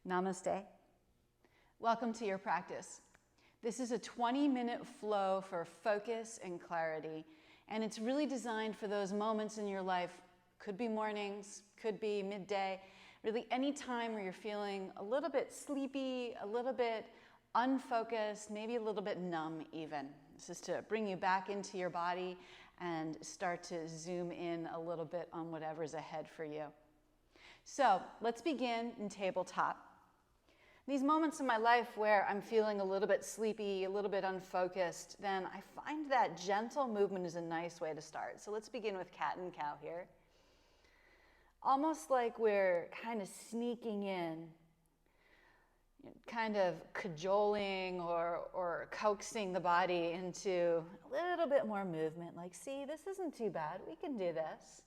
Namaste. Welcome to your practice. This is a 20-minute flow for focus and clarity, and it's really designed for those moments in your life. Could be mornings, could be midday, really any time where you're feeling a little bit sleepy, a little bit unfocused, maybe a little bit numb even. This is to bring you back into your body and start to zoom in a little bit on whatever's ahead for you. So let's begin in tabletop. These moments in my life where I'm feeling a little bit sleepy, a little bit unfocused, then I find that gentle movement is a nice way to start. So let's begin with cat and cow here. Almost like we're kind of sneaking in, kind of cajoling or coaxing the body into a little bit more movement. Like, see, this isn't too bad. We can do this.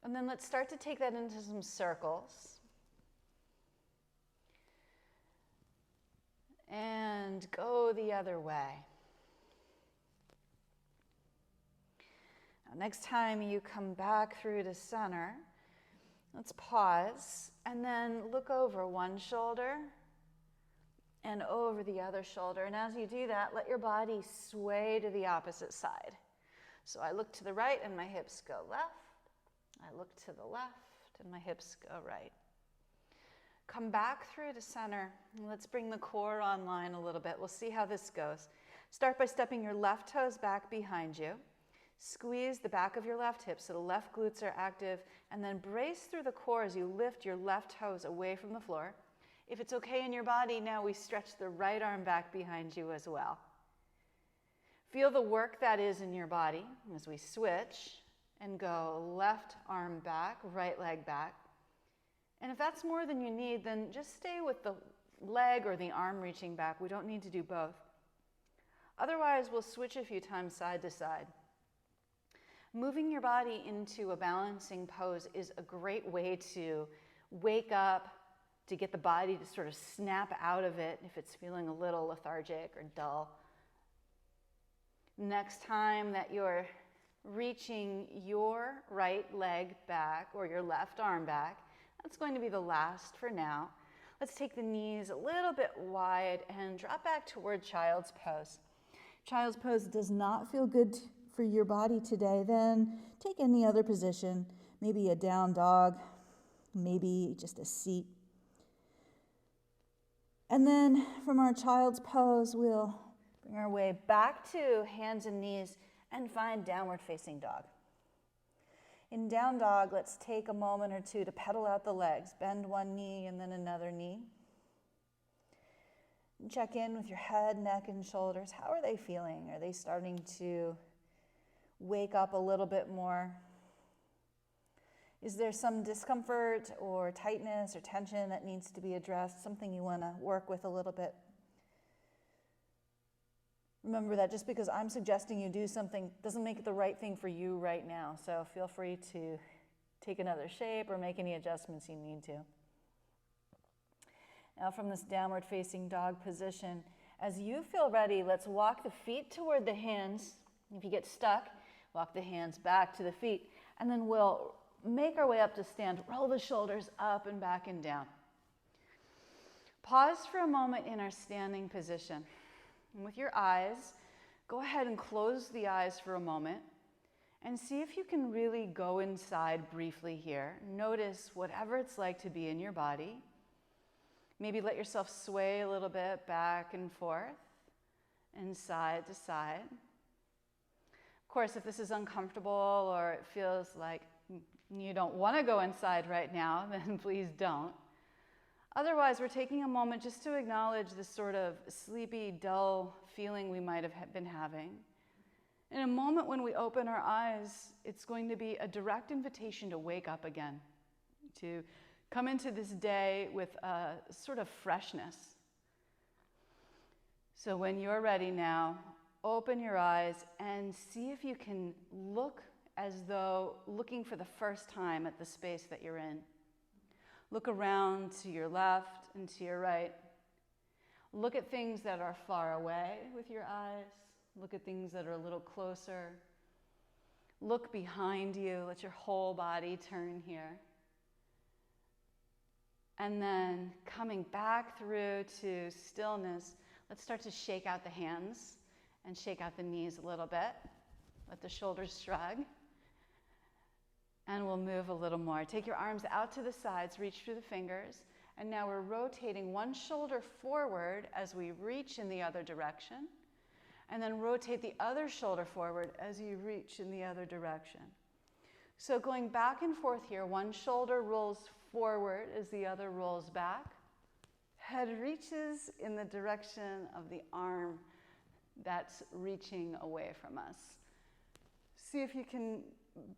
And then let's start to take that into some circles. And go the other way. Now, next time you come back through to center, let's pause and then look over one shoulder and over the other shoulder. And as you do that, let your body sway to the opposite side. So I look to the right and my hips go left. I look to the left and my hips go right. Come back through to center. Let's bring the core online a little bit. We'll see how this goes. Start by stepping your left toes back behind you. Squeeze the back of your left hip so the left glutes are active, and then brace through the core as you lift your left toes away from the floor. If it's okay in your body, now we stretch the right arm back behind you as well. Feel the work that is in your body as we switch and go left arm back, right leg back. And if that's more than you need, then just stay with the leg or the arm reaching back. We don't need to do both. Otherwise, we'll switch a few times side to side. Moving your body into a balancing pose is a great way to wake up, to get the body to sort of snap out of it if it's feeling a little lethargic or dull. Next time that you're reaching your right leg back or your left arm back, that's going to be the last for now. Let's take the knees a little bit wide and drop back toward child's pose. Child's pose does not feel good for your body today, then take any other position, maybe a down dog, maybe just a seat. And then from our child's pose, we'll bring our way back to hands and knees and find downward facing dog. In down dog, let's take a moment or two to pedal out the legs. Bend one knee and then another knee. And check in with your head, neck, and shoulders. How are they feeling? Are they starting to wake up a little bit more? Is there some discomfort or tightness or tension that needs to be addressed? Something you want to work with a little bit? Remember that just because I'm suggesting you do something doesn't make it the right thing for you right now. So feel free to take another shape or make any adjustments you need to. Now from this downward facing dog position, as you feel ready, let's walk the feet toward the hands. If you get stuck, walk the hands back to the feet. And then we'll make our way up to stand. Roll the shoulders up and back and down. Pause for a moment in our standing position. And with your eyes, go ahead and close the eyes for a moment and see if you can really go inside briefly here. Notice whatever it's like to be in your body. Maybe let yourself sway a little bit back and forth and side to side. Of course, if this is uncomfortable or it feels like you don't want to go inside right now, then please don't. Otherwise, we're taking a moment just to acknowledge this sort of sleepy, dull feeling we might have been having. In a moment when we open our eyes, it's going to be a direct invitation to wake up again, to come into this day with a sort of freshness. So when you're ready now, open your eyes and see if you can look as though looking for the first time at the space that you're in. Look around to your left and to your right. Look at things that are far away with your eyes. Look at things that are a little closer. Look behind you. Let your whole body turn here. And then coming back through to stillness, let's start to shake out the hands and shake out the knees a little bit. Let the shoulders shrug. And we'll move a little more. Take your arms out to the sides, reach through the fingers. And now we're rotating one shoulder forward as we reach in the other direction. And then rotate the other shoulder forward as you reach in the other direction. So going back and forth here, one shoulder rolls forward as the other rolls back. Head reaches in the direction of the arm that's reaching away from us. See if you can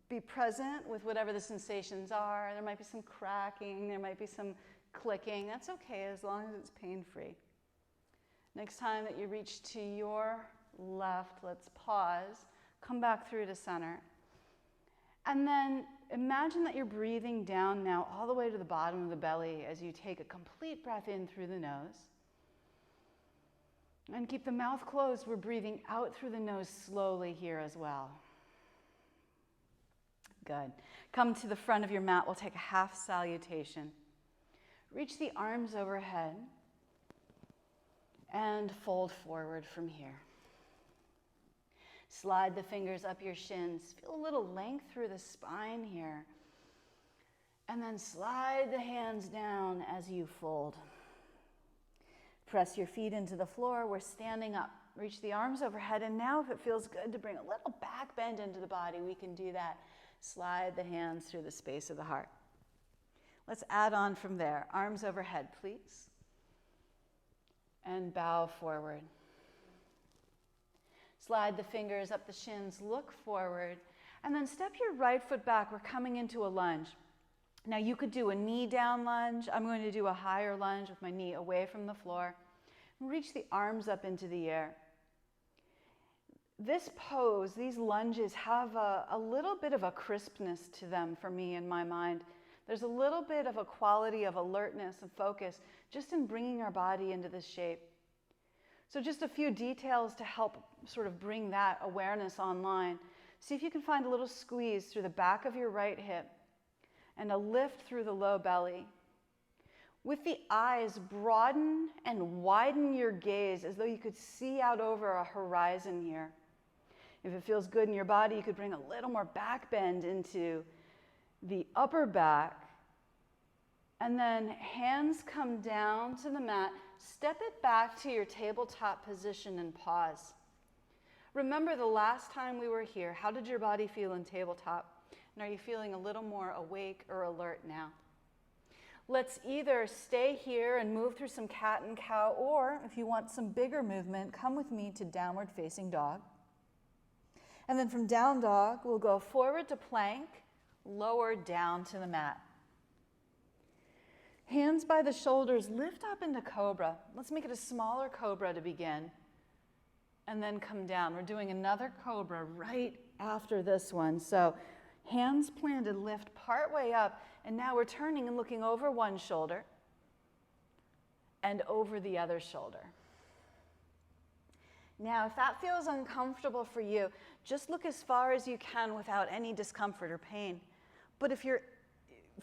be present with whatever the sensations are. There might be some cracking, there might be some clicking. That's okay as long as it's pain-free. Next time that you reach to your left, let's pause, come back through to center. And then imagine that you're breathing down now all the way to the bottom of the belly as you take a complete breath in through the nose. And keep the mouth closed. We're breathing out through the nose slowly here as well. Good. Come to the front of your mat. We'll take a half salutation. Reach the arms overhead and fold forward from here. Slide the fingers up your shins. Feel a little length through the spine here. And then slide the hands down as you fold. Press your feet into the floor. We're standing up. Reach the arms overhead. And now if it feels good to bring a little back bend into the body, we can do that. Slide the hands through the space of the heart. Let's add on from there. Arms overhead, please. And bow forward. Slide the fingers up the shins, look forward, and then step your right foot back. We're coming into a lunge. Now you could do a knee down lunge. I'm going to do a higher lunge with my knee away from the floor. Reach the arms up into the air. This pose, these lunges have a little bit of a crispness to them for me in my mind. There's a little bit of a quality of alertness and focus just in bringing our body into this shape. So just a few details to help sort of bring that awareness online. See if you can find a little squeeze through the back of your right hip and a lift through the low belly. With the eyes, broaden and widen your gaze as though you could see out over a horizon here. If it feels good in your body, you could bring a little more back bend into the upper back. And then hands come down to the mat. Step it back to your tabletop position and pause. Remember the last time we were here, how did your body feel in tabletop? And are you feeling a little more awake or alert now? Let's either stay here and move through some cat and cow, or if you want some bigger movement, come with me to downward facing dog. And then from down dog, we'll go forward to plank, lower down to the mat. Hands by the shoulders, lift up into cobra. Let's make it a smaller cobra to begin. And then come down. We're doing another cobra right after this one. So hands planted, lift part way up. And now we're turning and looking over one shoulder and over the other shoulder. Now, if that feels uncomfortable for you, just look as far as you can without any discomfort or pain. But if you're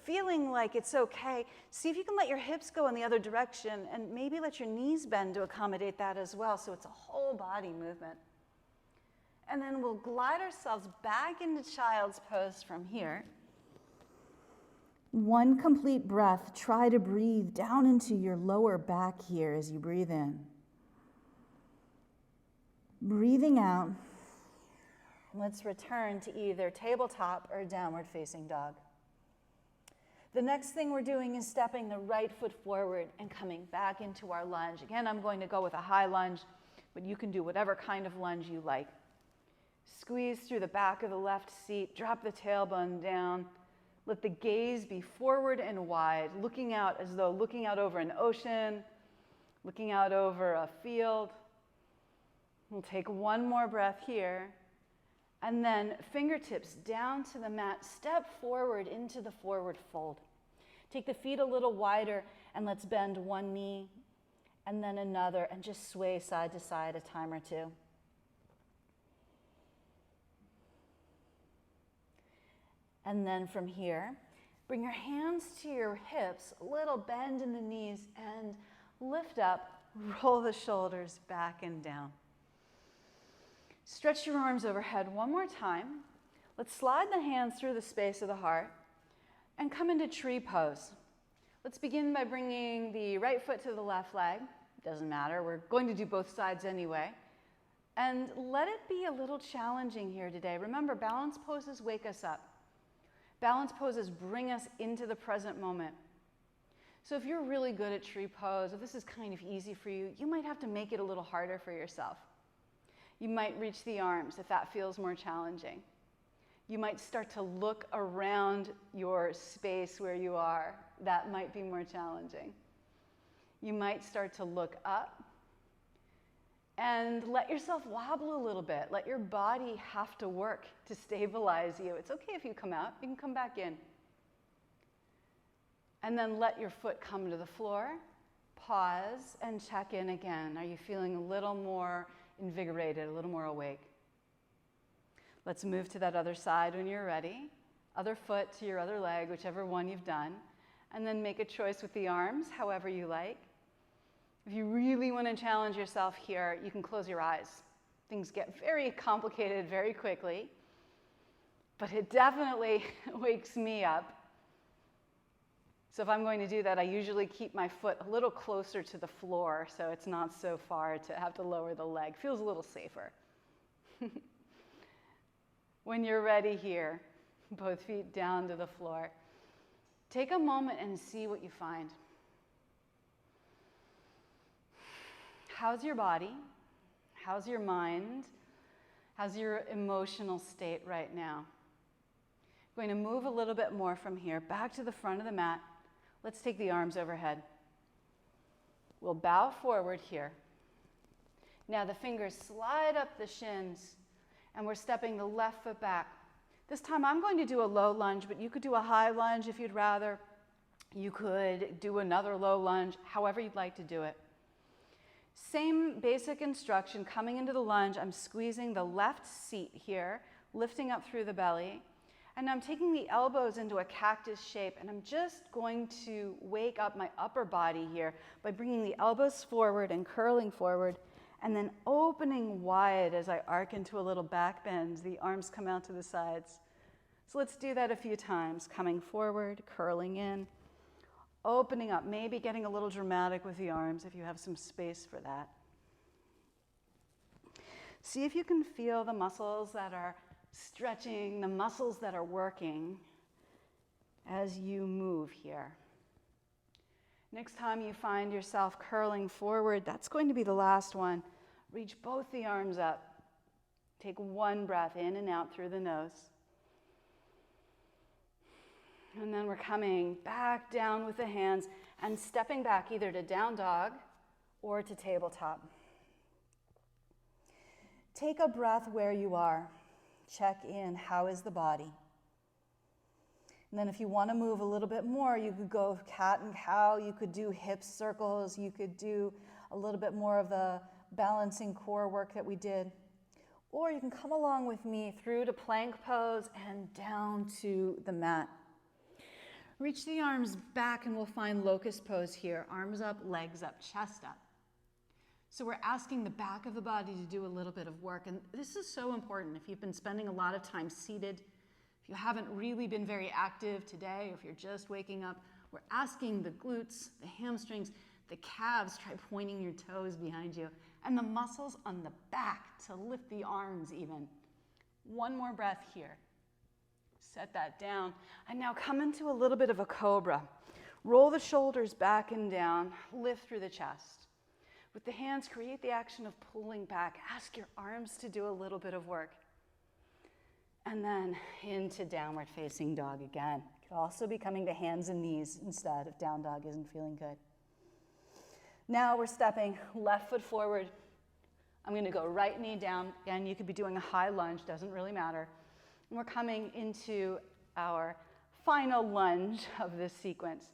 feeling like it's okay, see if you can let your hips go in the other direction and maybe let your knees bend to accommodate that as well, so it's a whole body movement. And then we'll glide ourselves back into child's pose from here. One complete breath. Try to breathe down into your lower back here as you breathe in. Breathing out, let's return to either tabletop or downward facing dog. The next thing we're doing is stepping the right foot forward and coming back into our lunge. Again, I'm going to go with a high lunge, but you can do whatever kind of lunge you like. Squeeze through the back of the left seat, drop the tailbone down. Let the gaze be forward and wide, looking out as though looking out over an ocean, looking out over a field. We'll take one more breath here. And then fingertips down to the mat, step forward into the forward fold. Take the feet a little wider and let's bend one knee and then another and just sway side to side a time or two. And then from here, Bring your hands to your hips, a little bend in the knees, and lift up, roll the shoulders back and down. Stretch your arms overhead one more time. Let's slide the hands through the space of the heart and come into tree pose. Let's begin by bringing the right foot to the left leg. Doesn't matter, we're going to do both sides anyway. And let it be a little challenging here today. Remember, balance poses wake us up. Balance poses bring us into the present moment. So if you're really good at tree pose, if this is kind of easy for you, you might have to make it a little harder for yourself. You might reach the arms if that feels more challenging. You might start to look around your space where you are. That might be more challenging. You might start to look up and let yourself wobble a little bit. Let your body have to work to stabilize you. It's okay if you come out. You can come back in. And then let your foot come to the floor. Pause and check in again. Are you feeling a little more invigorated, a little more awake? Let's move to that other side when you're ready. Other foot to your other leg, whichever one you've done. And then make a choice with the arms, however you like. If you really want to challenge yourself here, you can close your eyes. Things get very complicated very quickly, but it definitely wakes me up. So if I'm going to do that, I usually keep my foot a little closer to the floor so it's not so far to have to lower the leg. Feels a little safer. When you're ready here, both feet down to the floor, take a moment and see what you find. How's your body? How's your mind? How's your emotional state right now? I'm going to move a little bit more from here, back to the front of the mat. Let's take the arms overhead. We'll bow forward here. Now the fingers slide up the shins, and we're stepping the left foot back. This time I'm going to do a low lunge, but you could do a high lunge if you'd rather. You could do another low lunge, however you'd like to do it. Same basic instruction, coming into the lunge, I'm squeezing the left seat here, lifting up through the belly, and I'm taking the elbows into a cactus shape, and I'm just going to wake up my upper body here by bringing the elbows forward and curling forward, and then opening wide as I arc into a little back bend. The arms come out to the sides. So let's do that a few times, coming forward, curling in, opening up, maybe getting a little dramatic with the arms if you have some space for that. See if you can feel the muscles that are stretching, the muscles that are working as you move here. Next time you find yourself curling forward, that's going to be the last one. Reach both the arms up. Take one breath in and out through the nose. And then we're coming back down with the hands and stepping back either to down dog or to tabletop. Take a breath where you are. Check in. How is the body? And then if you want to move a little bit more, you could go cat and cow. You could do hip circles. You could do a little bit more of the balancing core work that we did. Or you can come along with me through to plank pose and down to the mat. Reach the arms back and we'll find locust pose here. Arms up, legs up, chest up. So we're asking the back of the body to do a little bit of work. And this is so important. If you've been spending a lot of time seated, if you haven't really been very active today, or if you're just waking up, we're asking the glutes, the hamstrings, the calves, try pointing your toes behind you, and the muscles on the back to lift the arms even. One more breath here. Set that down. And now come into a little bit of a cobra. Roll the shoulders back and down. Lift through the chest. With the hands, create the action of pulling back. Ask your arms to do a little bit of work. And then into downward facing dog again. It could also be coming to hands and knees instead if down dog isn't feeling good. Now we're stepping left foot forward. I'm going to go right knee down. Again, you could be doing a high lunge, doesn't really matter. And we're coming into our final lunge of this sequence.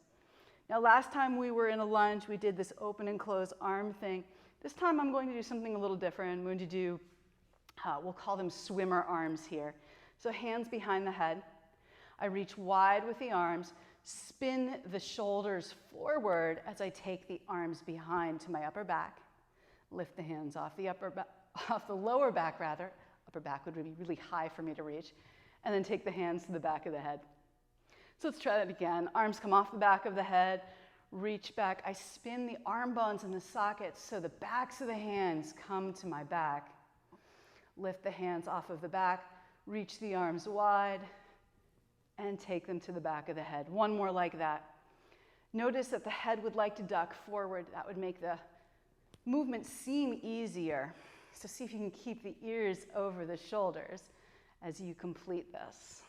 Now, last time we were in a lunge, we did this open and close arm thing. This time I'm going to do something a little different. I'm going to do, we'll call them swimmer arms here. So hands behind the head. I reach wide with the arms, spin the shoulders forward as I take the arms behind to my upper back. Lift the hands off the lower back rather. Upper back would be really high for me to reach. And then take the hands to the back of the head. So let's try that again. Arms come off the back of the head, reach back. I spin the arm bones in the sockets so the backs of the hands come to my back. Lift the hands off of the back, reach the arms wide, and take them to the back of the head. One more like that. Notice that the head would like to duck forward. That would make the movement seem easier. So see if you can keep the ears over the shoulders as you complete this.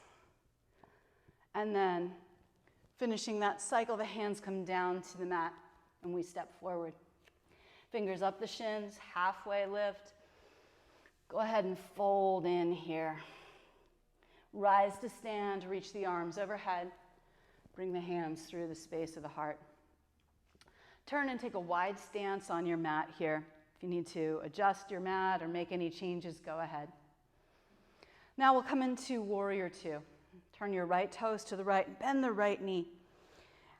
And then finishing that cycle, the hands come down to the mat and we step forward. Fingers up the shins, halfway lift. Go ahead and fold in here. Rise to stand, reach the arms overhead. Bring the hands through the space of the heart. Turn and take a wide stance on your mat here. If you need to adjust your mat or make any changes, go ahead. Now we'll come into Warrior Two. Turn your right toes to the right and bend the right knee.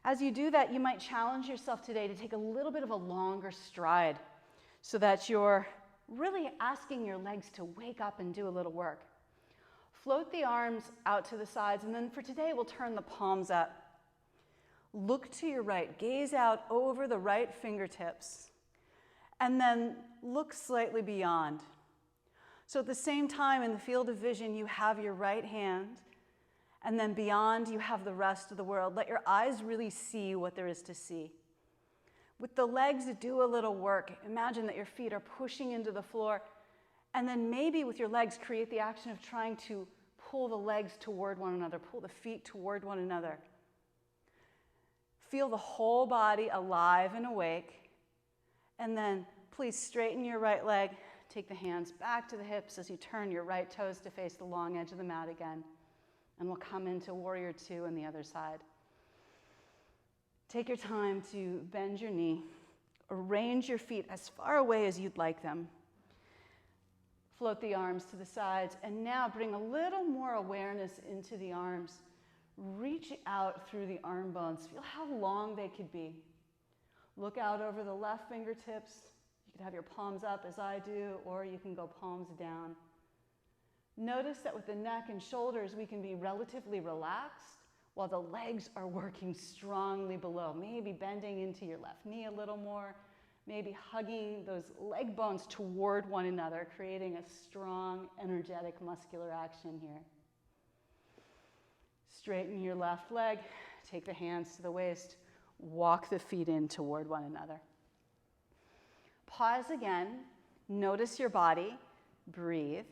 As you do that, you might challenge yourself today to take a little bit of a longer stride so that you're really asking your legs to wake up and do a little work. Float the arms out to the sides, and then for today, we'll turn the palms up. Look to your right, gaze out over the right fingertips, and then look slightly beyond. So at the same time, in the field of vision, you have your right hand, and then beyond, you have the rest of the world. Let your eyes really see what there is to see. With the legs, do a little work. Imagine that your feet are pushing into the floor, and then maybe with your legs, create the action of trying to pull the legs toward one another, pull the feet toward one another. Feel the whole body alive and awake, and then please straighten your right leg. Take the hands back to the hips as you turn your right toes to face the long edge of the mat again. And we'll come into Warrior Two on the other side. Take your time to bend your knee. Arrange your feet as far away as you'd like them. Float the arms to the sides. And now bring a little more awareness into the arms. Reach out through the arm bones. Feel how long they could be. Look out over the left fingertips. You could have your palms up as I do, or you can go palms down. Notice that with the neck and shoulders, we can be relatively relaxed while the legs are working strongly below. Maybe bending into your left knee a little more, maybe hugging those leg bones toward one another, creating a strong, energetic, muscular action here. Straighten your left leg, take the hands to the waist, walk the feet in toward one another. Pause again, notice your body, breathe.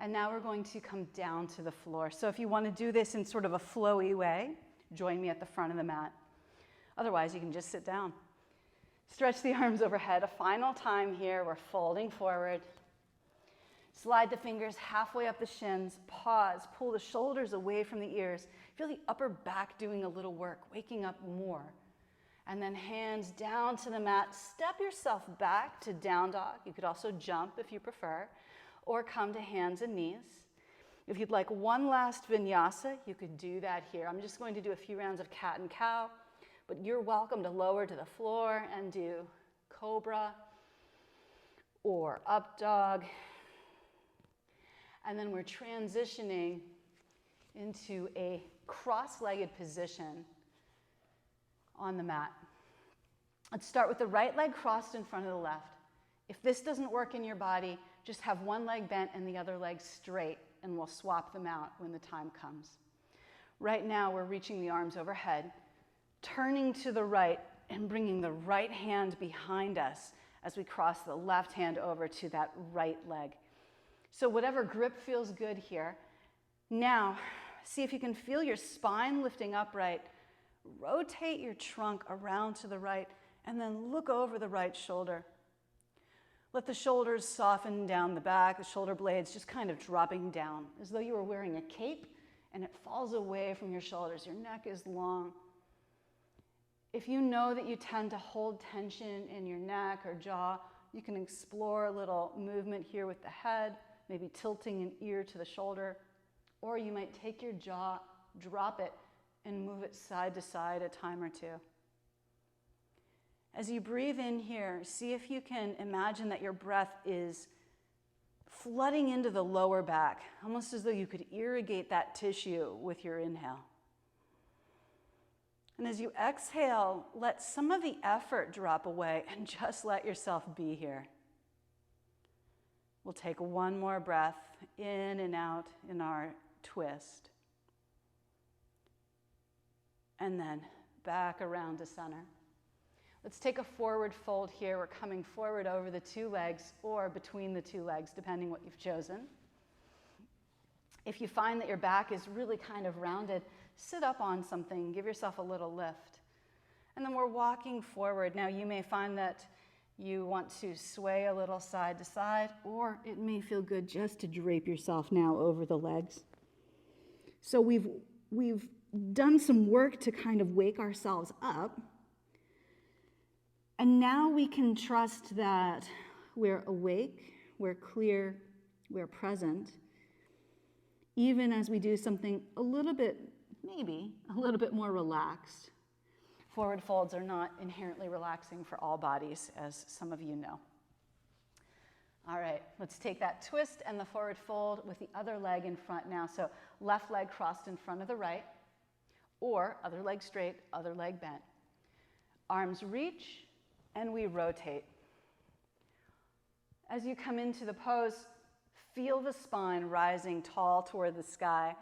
And now we're going to come down to the floor. So if you want to do this in sort of a flowy way, join me at the front of the mat. Otherwise, you can just sit down. Stretch the arms overhead. A final time here. We're folding forward. Slide the fingers halfway up the shins. Pause. Pull the shoulders away from the ears. Feel the upper back doing a little work, waking up more. And then hands down to the mat. Step yourself back to down dog. You could also jump if you prefer, or come to hands and knees. If you'd like one last vinyasa, you could do that here. I'm just going to do a few rounds of cat and cow, but you're welcome to lower to the floor and do cobra or up dog. And then we're transitioning into a cross-legged position on the mat. Let's start with the right leg crossed in front of the left. If this doesn't work in your body, just have one leg bent and the other leg straight, and we'll swap them out when the time comes. Right now, we're reaching the arms overhead, turning to the right and bringing the right hand behind us as we cross the left hand over to that right leg. So whatever grip feels good here. Now, see if you can feel your spine lifting upright. Rotate your trunk around to the right, and then look over the right shoulder. Let the shoulders soften down the back, the shoulder blades just kind of dropping down, as though you were wearing a cape and it falls away from your shoulders. Your neck is long. If you know that you tend to hold tension in your neck or jaw, you can explore a little movement here with the head, maybe tilting an ear to the shoulder, or you might take your jaw, drop it, and move it side to side a time or two. As you breathe in here, see if you can imagine that your breath is flooding into the lower back, almost as though you could irrigate that tissue with your inhale. And as you exhale, let some of the effort drop away and just let yourself be here. We'll take one more breath in and out in our twist. And then back around to center. Let's take a forward fold here. We're coming forward over the two legs or between the two legs, depending what you've chosen. If you find that your back is really kind of rounded, sit up on something, give yourself a little lift. And then we're walking forward. Now you may find that you want to sway a little side to side, or it may feel good just to drape yourself now over the legs. So we've done some work to kind of wake ourselves up. And now we can trust that we're awake, we're clear, we're present, even as we do something a little bit, maybe a little bit more relaxed. Forward folds are not inherently relaxing for all bodies, as some of you know. All right, let's take that twist and the forward fold with the other leg in front now. So left leg crossed in front of the right, or other leg straight, other leg bent. Arms reach, and we rotate. As you come into the pose, feel the spine rising tall toward the sky.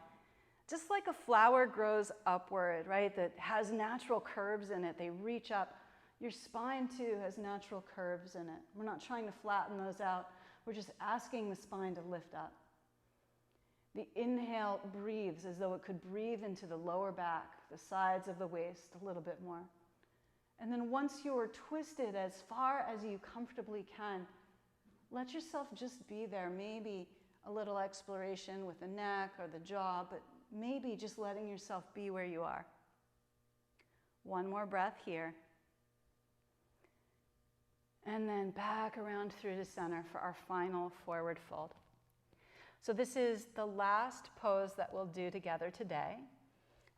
Just like a flower grows upward, right, that has natural curves in it, they reach up. Your spine, too, has natural curves in it. We're not trying to flatten those out. We're just asking the spine to lift up. The inhale breathes as though it could breathe into the lower back, the sides of the waist a little bit more. And then once you are twisted as far as you comfortably can, let yourself just be there. Maybe a little exploration with the neck or the jaw, but maybe just letting yourself be where you are. One more breath here. And then back around through to center for our final forward fold. So this is the last pose that we'll do together today.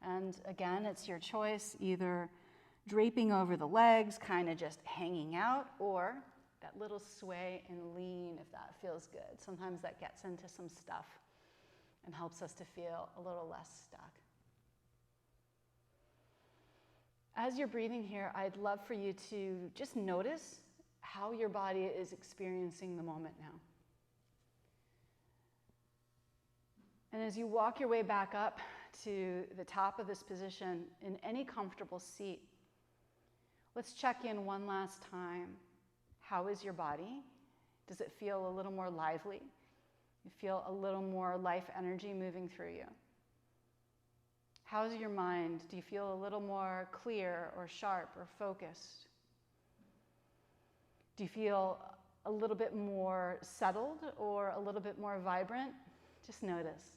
And again, it's your choice, either draping over the legs, kind of just hanging out, or that little sway and lean if that feels good. Sometimes that gets into some stuff and helps us to feel a little less stuck. As you're breathing here, I'd love for you to just notice how your body is experiencing the moment now. And as you walk your way back up to the top of this position in any comfortable seat, let's check in one last time. How is your body? Does it feel a little more lively? You feel a little more life energy moving through you? How's your mind? Do you feel a little more clear or sharp or focused? Do you feel a little bit more settled or a little bit more vibrant? Just notice.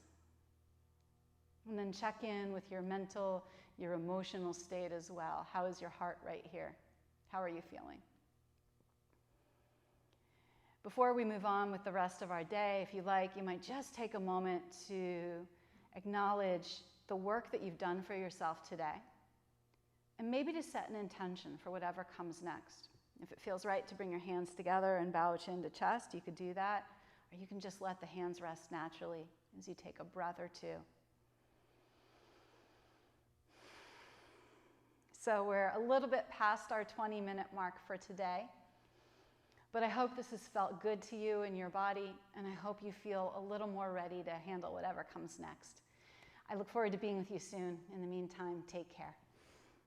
And then check in with your mental, your emotional state as well. How is your heart right here? How are you feeling? Before we move on with the rest of our day, if you like, you might just take a moment to acknowledge the work that you've done for yourself today, and maybe to set an intention for whatever comes next. If it feels right to bring your hands together and bow chin to chest, you could do that, or you can just let the hands rest naturally as you take a breath or two. So we're a little bit past our 20-minute mark for today, but I hope this has felt good to you and your body, and I hope you feel a little more ready to handle whatever comes next. I look forward to being with you soon. In the meantime, take care.